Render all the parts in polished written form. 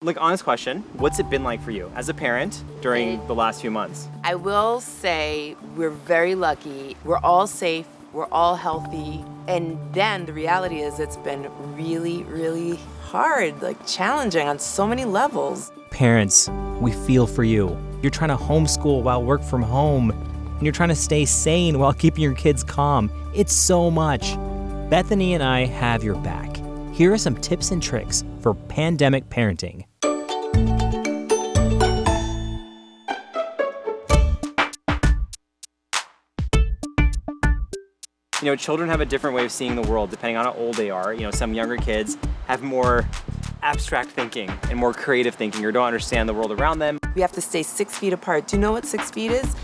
Like, honest question, what's it been like for you as a parent during the last few months? I will say we're very lucky. We're all safe. We're all healthy. And then the reality is it's been really, really hard, like challenging on so many levels. Parents, we feel for you. You're trying to homeschool while work from home, and you're trying to stay sane while keeping your kids calm. It's so much. Bethany and I have your back. Here are some tips and tricks for pandemic parenting. You know, children have a different way of seeing the world depending on how old they are. You know, some younger kids have more abstract thinking and more creative thinking or don't understand the world around them. We have to stay 6 feet apart. Do you know what 6 feet is?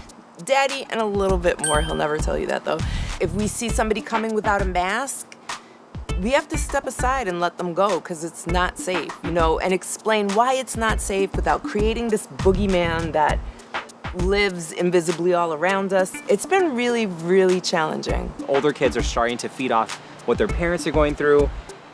Daddy and a little bit more. He'll never tell you that though. If we see somebody coming without a mask, we have to step aside and let them go because it's not safe, you know, and explain why it's not safe without creating this boogeyman that lives invisibly all around us. It's been really, really challenging. Older kids are starting to feed off what their parents are going through.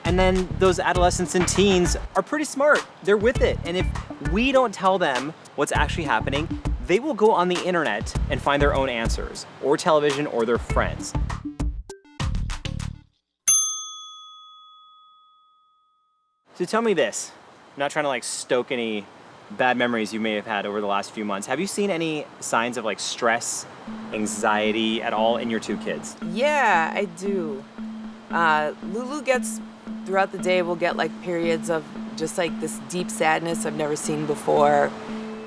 And then those adolescents and teens are pretty smart. They're with it. And if we don't tell them what's actually happening, they will go on the internet and find their own answers, or television, or their friends. So tell me this, I'm not trying to like stoke any bad memories you may have had over the last few months. Have you seen any signs of like stress, anxiety at all in your two kids? Yeah, I do. Lulu gets, throughout the day, we'll get like periods of just like this deep sadness I've never seen before.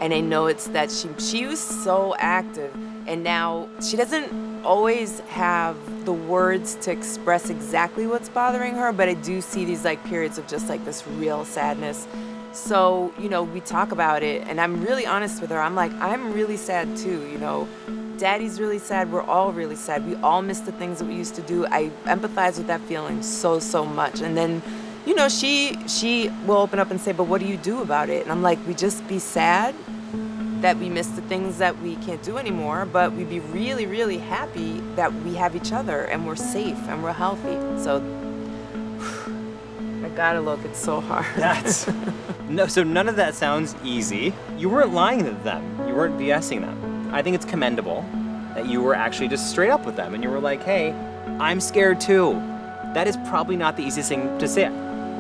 And I know it's that she was so active and now she doesn't always have the words to express exactly what's bothering her, but I do see these like periods of just like this real sadness. So, you know, we talk about it and I'm really honest with her. I'm like, I'm really sad too, you know. Daddy's really sad. We're all really sad. We all miss the things that we used to do. I empathize with that feeling so, so much. And then, you know, she will open up and say, but what do you do about it? And I'm like, we just be sad that we miss the things that we can't do anymore, but we'd be really, really happy that we have each other and we're safe and we're healthy. So, I gotta look, it's so hard. So none of that sounds easy. You weren't lying to them. You weren't BSing them. I think it's commendable that you were actually just straight up with them and you were like, hey, I'm scared too. That is probably not the easiest thing to say.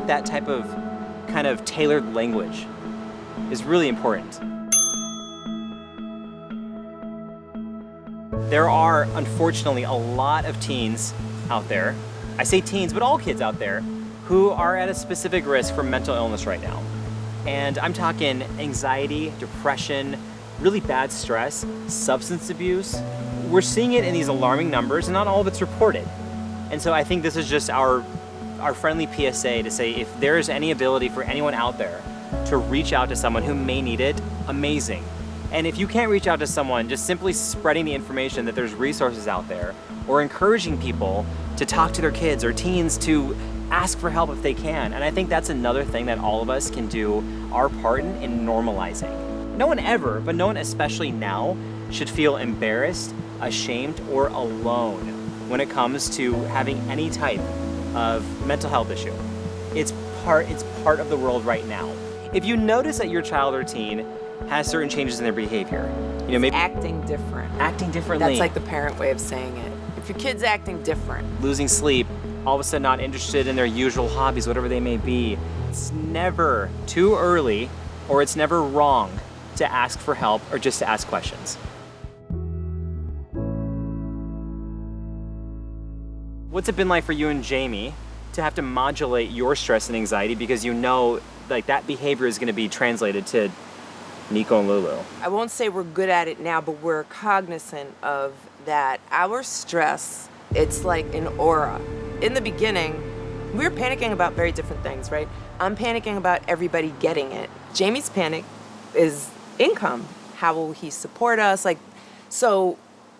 That type of kind of tailored language is really important. There are, unfortunately, a lot of teens out there, I say teens, but all kids out there, who are at a specific risk for mental illness right now. And I'm talking anxiety, depression, really bad stress, substance abuse. We're seeing it in these alarming numbers, and not all of it's reported. And so I think this is just our friendly PSA to say if there's any ability for anyone out there to reach out to someone who may need it, amazing. And if you can't reach out to someone, just simply spreading the information that there's resources out there, or encouraging people to talk to their kids or teens to ask for help if they can. And I think that's another thing that all of us can do our part in normalizing. No one ever, but no one especially now, should feel embarrassed, ashamed, or alone when it comes to having any type of mental health issue. It's part of the world right now. If you notice that your child or teen has certain changes in their behavior, you know, maybe Acting different. acting differently, That's like the parent way of saying it. If your kid's acting different, losing sleep, all of a sudden not interested in their usual hobbies, whatever they may be, it's never too early or it's never wrong to ask for help or just to ask questions. What's it been like for you and Jamie to have to modulate your stress and anxiety because you know like that behavior is going to be translated to Nico and Lulu? I won't say we're good at it now, but we're cognizant of that. Our stress, it's like an aura. In the beginning, we were panicking about very different things, right? I'm panicking about everybody getting it. Jamie's panic is income. How will he support us? So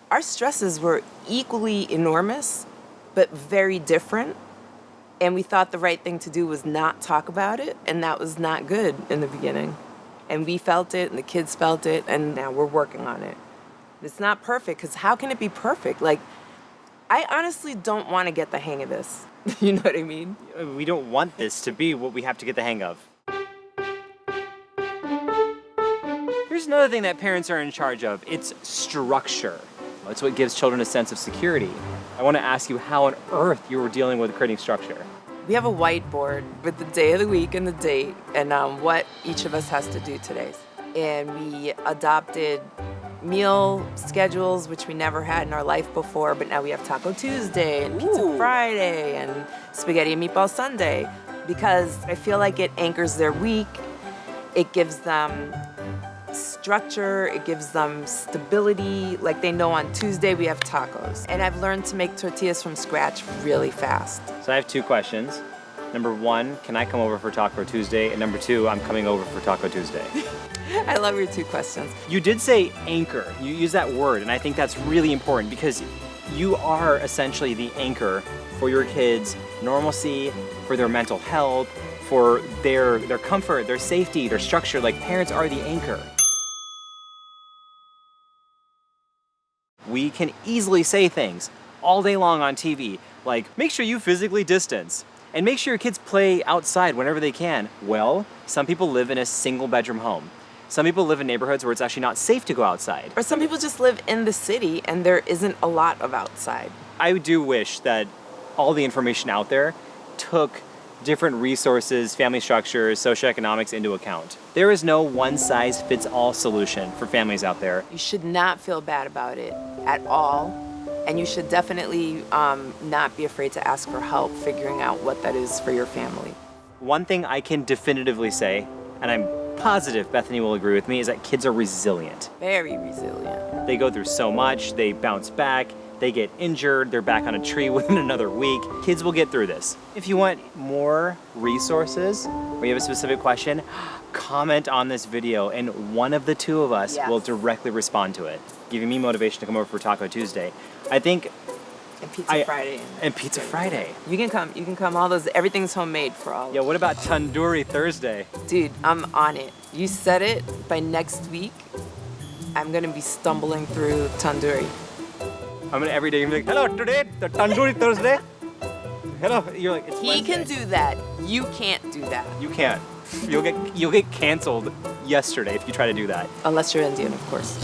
our stresses were equally enormous, but very different. And we thought the right thing to do was not talk about it, and that was not good in the beginning. And we felt it, and the kids felt it, and now we're working on it. It's not perfect, because how can it be perfect? Like, I honestly don't want to get the hang of this. You know what I mean? We don't want this to be what we have to get the hang of. Here's another thing that parents are in charge of. It's structure. It's what gives children a sense of security. I want to ask you how on earth you were dealing with creating structure. We have a whiteboard with the day of the week and the date and what each of us has to do today. And we adopted meal schedules, which we never had in our life before, but now we have Taco Tuesday and Pizza Ooh. Friday and Spaghetti and Meatball Sunday because I feel like it anchors their week. It gives them structure, it gives them stability. Like they know on Tuesday we have tacos. And I've learned to make tortillas from scratch really fast. So I have two questions. Number one, can I come over for Taco Tuesday? And number two, I'm coming over for Taco Tuesday. I love your two questions. You did say anchor. You use that word, and I think that's really important because you are essentially the anchor for your kids' normalcy, for their mental health, for their comfort, their safety, their structure. Like parents are the anchor. We can easily say things all day long on TV, like make sure you physically distance and make sure your kids play outside whenever they can. Well, some people live in a single bedroom home. Some people live in neighborhoods where it's actually not safe to go outside. Or some people just live in the city and there isn't a lot of outside. I do wish that all the information out there took different resources, family structures, socioeconomics into account. There is no one-size-fits-all solution for families out there. You should not feel bad about it at all. And you should definitely not be afraid to ask for help figuring out what that is for your family. One thing I can definitively say, and I'm positive Bethany will agree with me, is that kids are resilient. Very resilient. They go through so much, they bounce back, they get injured, they're back on a tree within another week. Kids will get through this. If you want more resources or you have a specific question, comment on this video and one of the two of us Yes. will directly respond to it, giving me motivation to come over for Taco Tuesday. I think, And Pizza Friday. and Pizza Friday. You can come, all those, everything's homemade for all. Yeah, what about Tandoori Thursday? Dude, I'm on it. You said it, by next week, I'm gonna be stumbling through tandoori. I'm gonna every day be like, hello, today, the Tandoori Thursday. Hello, you're like, it's He Wednesday. can do that. You can't do that. You can't. You'll get canceled yesterday if you try to do that. Unless you're Indian, of course.